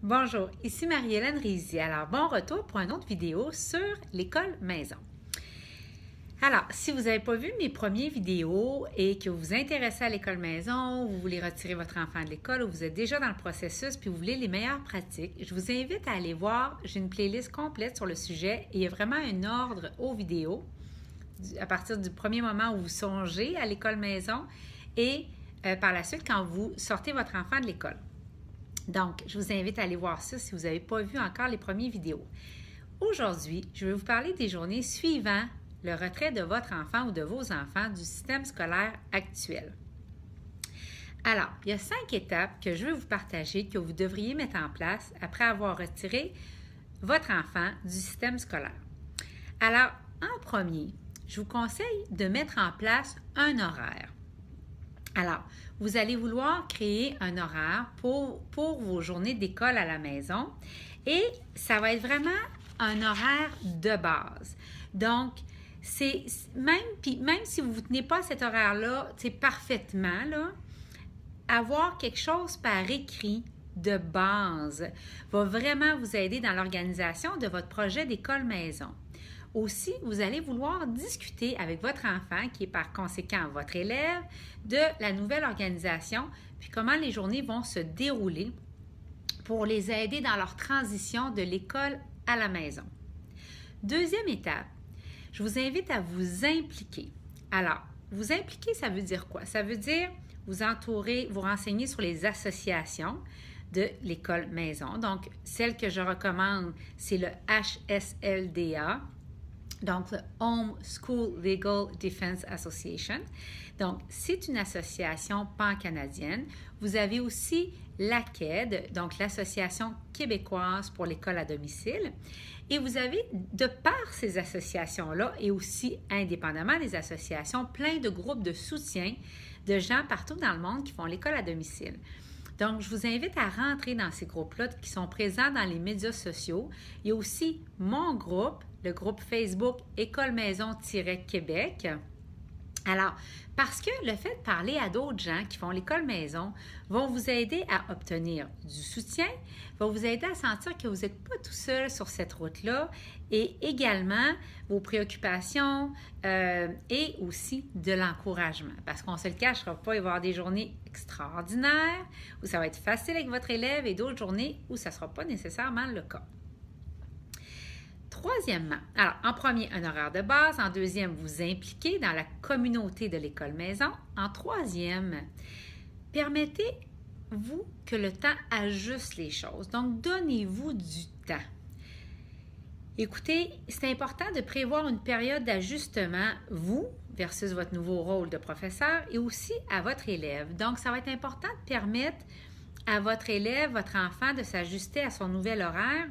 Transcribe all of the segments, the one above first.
Bonjour, ici Marie-Hélène Rizy. Alors, bon retour pour une autre vidéo sur l'école maison. Alors, si vous n'avez pas vu mes premières vidéos et que vous vous intéressez à l'école maison, vous voulez retirer votre enfant de l'école ou vous êtes déjà dans le processus puis vous voulez les meilleures pratiques, je vous invite à aller voir, j'ai une playlist complète sur le sujet et il y a vraiment un ordre aux vidéos à partir du premier moment où vous songez à l'école maison et par la suite quand vous sortez votre enfant de l'école. Donc, je vous invite à aller voir ça si vous n'avez pas vu encore les premières vidéos. Aujourd'hui, je vais vous parler des journées suivant le retrait de votre enfant ou de vos enfants du système scolaire actuel. Alors, il y a 5 étapes que je veux vous partager que vous devriez mettre en place après avoir retiré votre enfant du système scolaire. Alors, en premier, je vous conseille de mettre en place un horaire. Alors, vous allez vouloir créer un horaire pour vos journées d'école à la maison et ça va être vraiment un horaire de base. Donc, même si vous ne vous tenez pas à cet horaire-là, c'est parfaitement, là, avoir quelque chose par écrit de base va vraiment vous aider dans l'organisation de votre projet d'école maison. Aussi, vous allez vouloir discuter avec votre enfant, qui est par conséquent votre élève, de la nouvelle organisation, puis comment les journées vont se dérouler pour les aider dans leur transition de l'école à la maison. Deuxième étape, je vous invite à vous impliquer. Alors, vous impliquer, ça veut dire quoi? Ça veut dire vous entourer, vous renseigner sur les associations de l'école maison. Donc, celle que je recommande, c'est le HSLDA. Donc, le Home School Legal Defense Association. Donc, c'est une association pan-canadienne. Vous avez aussi l'AQED, donc l'Association québécoise pour l'école à domicile. Et vous avez, de par ces associations-là, et aussi indépendamment des associations, plein de groupes de soutien de gens partout dans le monde qui font l'école à domicile. Donc, je vous invite à rentrer dans ces groupes-là qui sont présents dans les médias sociaux. Il y a aussi mon groupe, le groupe Facebook École Maison-Québec. Alors, parce que le fait de parler à d'autres gens qui font l'école maison va vous aider à obtenir du soutien, va vous aider à sentir que vous n'êtes pas tout seul sur cette route-là et également vos préoccupations et aussi de l'encouragement. Parce qu'on ne se le cachera pas, il va y avoir des journées extraordinaires où ça va être facile avec votre élève et d'autres journées où ça ne sera pas nécessairement le cas. Troisièmement, alors en premier, un horaire de base. En deuxième, vous impliquez dans la communauté de l'école maison. En troisième, permettez-vous que le temps ajuste les choses. Donc, donnez-vous du temps. Écoutez, c'est important de prévoir une période d'ajustement, vous, versus votre nouveau rôle de professeur, et aussi à votre élève. Donc, ça va être important de permettre à votre élève, votre enfant, de s'ajuster à son nouvel horaire.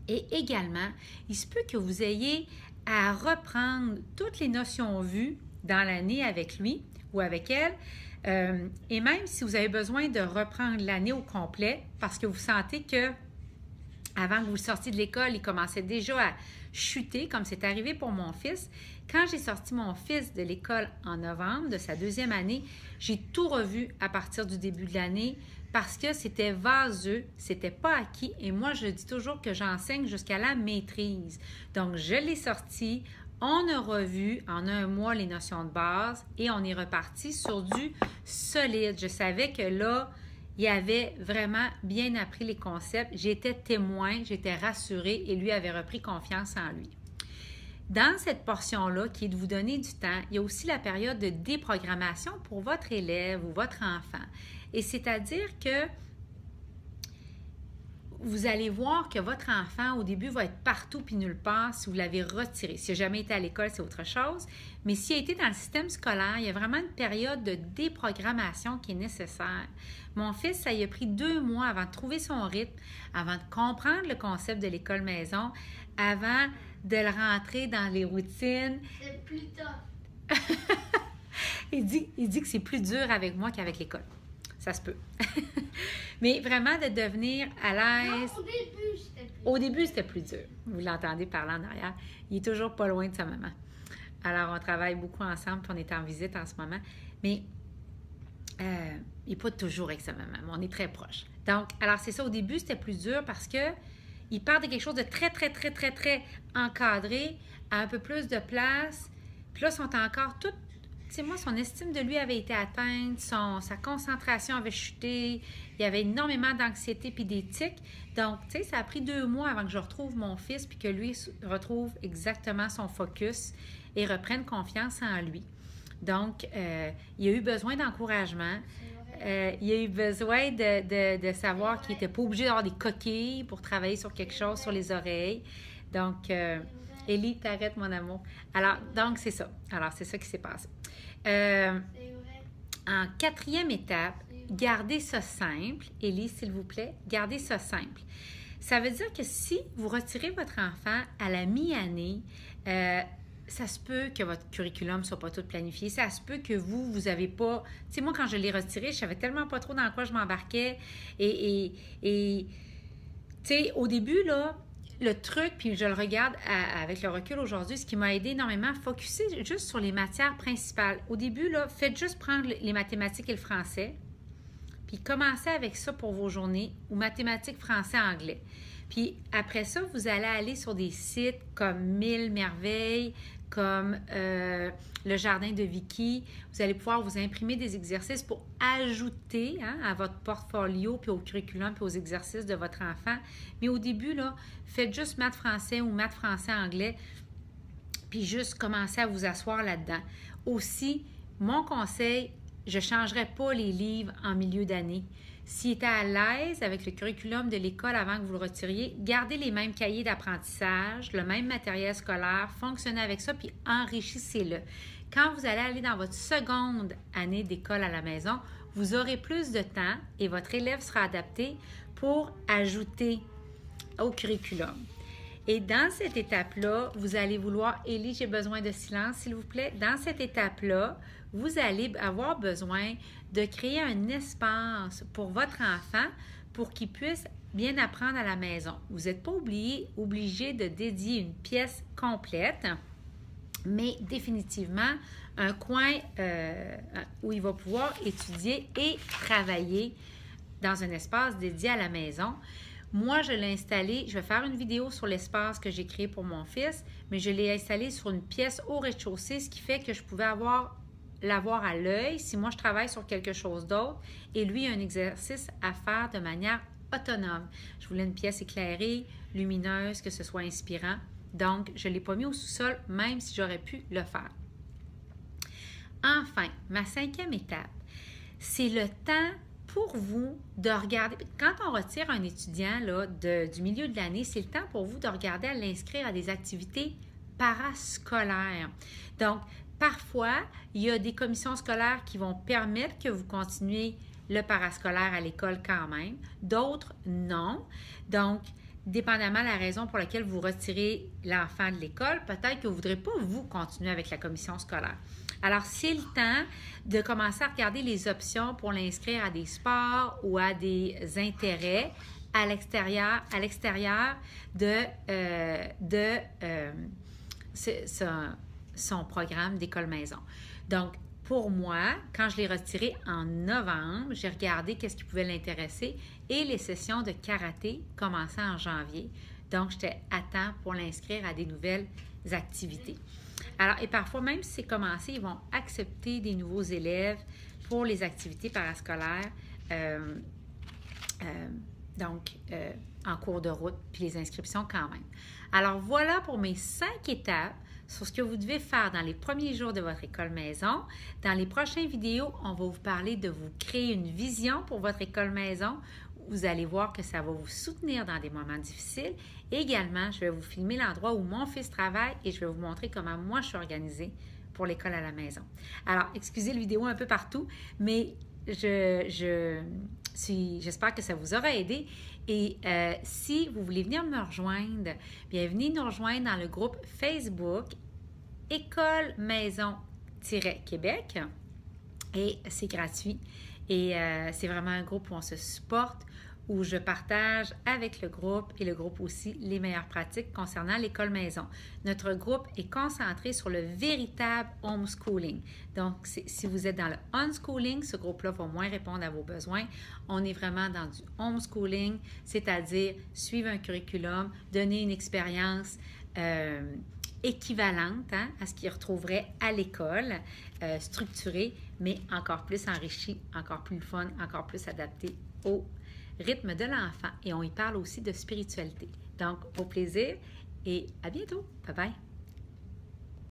Et également, il se peut que vous ayez à reprendre toutes les notions vues dans l'année avec lui ou avec elle. Et même si vous avez besoin de reprendre l'année au complet parce que vous sentez que avant que vous sortiez de l'école, il commençait déjà à chuter, comme c'est arrivé pour mon fils. Quand j'ai sorti mon fils de l'école en novembre, de sa deuxième année, j'ai tout revu à partir du début de l'année parce que c'était vaseux, c'était pas acquis. Et moi, je dis toujours que j'enseigne jusqu'à la maîtrise. Donc, je l'ai sorti, on a revu en un mois les notions de base et on est reparti sur du solide. Je savais que là, il avait vraiment bien appris les concepts. J'étais témoin, j'étais rassurée et lui avait repris confiance en lui. Dans cette portion-là, qui est de vous donner du temps, il y a aussi la période de déprogrammation pour votre élève ou votre enfant. Et c'est-à-dire que vous allez voir que votre enfant, au début, va être partout puis nulle part si vous l'avez retiré. S'il n'a jamais été à l'école, c'est autre chose. Mais s'il a été dans le système scolaire, il y a vraiment une période de déprogrammation qui est nécessaire. Mon fils, ça y a pris 2 mois avant de trouver son rythme, avant de comprendre le concept de l'école maison, avant de le rentrer dans les routines. C'est plus tough. il dit que c'est plus dur avec moi qu'avec l'école. Ça se peut. Mais vraiment de devenir à l'aise. Non, au début, c'était plus Au début, c'était plus dur. Vous l'entendez parler en arrière. Il est toujours pas loin de sa maman. Alors, on travaille beaucoup ensemble, puis on est en visite en ce moment. Mais il n'est pas toujours avec sa maman, mais on est très proches. Donc, alors c'est ça, au début, c'était plus dur parce que il part de quelque chose de très, très, très, très, très encadré à un peu plus de place. Puis là, ils sont encore toutes... Tu sais, moi, son estime de lui avait été atteinte, sa concentration avait chuté, il y avait énormément d'anxiété puis d'éthique. Donc, tu sais, ça a pris 2 mois avant que je retrouve mon fils puis que lui retrouve exactement son focus et reprenne confiance en lui. Donc, il a eu besoin d'encouragement. Il a eu besoin de savoir qu'il n'était pas obligé d'avoir des coquilles pour travailler sur quelque chose, sur les oreilles. Donc, Élie, t'arrêtes, mon amour. Alors, donc, c'est ça. Alors, c'est ça qui s'est passé. En 4e étape, gardez ça simple. Élie, s'il vous plaît, gardez ça simple. Ça veut dire que si vous retirez votre enfant à la mi-année, ça se peut que votre curriculum ne soit pas tout planifié. Ça se peut que vous avez pas... Tu sais, moi, quand je l'ai retiré, je savais tellement pas trop dans quoi je m'embarquais. Et tu sais, au début, là, le truc, puis je le regarde avec le recul aujourd'hui, ce qui m'a aidé énormément à focusser juste sur les matières principales. Au début, là, faites juste prendre les mathématiques et le français, puis commencez avec ça pour vos journées, ou mathématiques, français, anglais. Puis après ça, vous allez aller sur des sites comme 1000 merveilles, comme le jardin de Vicky. Vous allez pouvoir vous imprimer des exercices pour ajouter à votre portfolio, puis au curriculum, puis aux exercices de votre enfant. Mais au début, là, faites juste maths français ou maths français anglais, puis juste commencez à vous asseoir là-dedans. Aussi, mon conseil, je ne changerai pas les livres en milieu d'année. S'il était à l'aise avec le curriculum de l'école avant que vous le retiriez, gardez les mêmes cahiers d'apprentissage, le même matériel scolaire, fonctionnez avec ça, puis enrichissez-le. Quand vous allez aller dans votre seconde année d'école à la maison, vous aurez plus de temps et votre élève sera adapté pour ajouter au curriculum. Et dans cette étape-là, vous allez vouloir... Élie, j'ai besoin de silence, s'il vous plaît. Dans cette étape-là, vous allez avoir besoin de créer un espace pour votre enfant pour qu'il puisse bien apprendre à la maison. Vous n'êtes pas obligé de dédier une pièce complète, mais définitivement un coin où il va pouvoir étudier et travailler dans un espace dédié à la maison. Moi, je l'ai installé, je vais faire une vidéo sur l'espace que j'ai créé pour mon fils, mais je l'ai installé sur une pièce au rez-de-chaussée, ce qui fait que je pouvais l'avoir à l'œil si moi je travaille sur quelque chose d'autre et lui a un exercice à faire de manière autonome. Je voulais une pièce éclairée, lumineuse, que ce soit inspirant. Donc, je ne l'ai pas mis au sous-sol, même si j'aurais pu le faire. Enfin, ma 5e étape, c'est le temps pour vous de regarder. Quand on retire un étudiant là, du milieu de l'année, c'est le temps pour vous de regarder à l'inscrire à des activités parascolaires. Donc, parfois, il y a des commissions scolaires qui vont permettre que vous continuiez le parascolaire à l'école quand même. D'autres, non. Donc, dépendamment de la raison pour laquelle vous retirez l'enfant de l'école, peut-être que vous ne voudrez pas, vous, continuer avec la commission scolaire. Alors, c'est le temps de commencer à regarder les options pour l'inscrire à des sports ou à des intérêts à l'extérieur de son programme d'école-maison. Donc, pour moi, quand je l'ai retiré en novembre, j'ai regardé qu'est-ce qui pouvait l'intéresser et les sessions de karaté commençaient en janvier. Donc, j'étais à temps pour l'inscrire à des nouvelles activités. Alors, et parfois, même si c'est commencé, ils vont accepter des nouveaux élèves pour les activités parascolaires, en cours de route, puis les inscriptions quand même. Alors, voilà pour mes 5 étapes sur ce que vous devez faire dans les premiers jours de votre école maison. Dans les prochaines vidéos, on va vous parler de vous créer une vision pour votre école maison. Vous allez voir que ça va vous soutenir dans des moments difficiles. Également, je vais vous filmer l'endroit où mon fils travaille et je vais vous montrer comment moi je suis organisée pour l'école à la maison. Alors, excusez la vidéo un peu partout, mais j'espère que ça vous aura aidé. Et si vous voulez venir me rejoindre, bien venez nous rejoindre dans le groupe Facebook École Maison-Québec et c'est gratuit. Et c'est vraiment un groupe où on se supporte, où je partage avec le groupe et le groupe aussi les meilleures pratiques concernant l'école maison. Notre groupe est concentré sur le véritable homeschooling. Donc, si vous êtes dans le unschooling, ce groupe-là va moins répondre à vos besoins. On est vraiment dans du homeschooling, c'est-à-dire suivre un curriculum, donner une expérience équivalente à ce qu'ils retrouveraient à l'école, structurée, mais encore plus enrichie, encore plus fun, encore plus adaptée au rythme de l'enfant. Et on y parle aussi de spiritualité. Donc, au plaisir et à bientôt. Bye bye!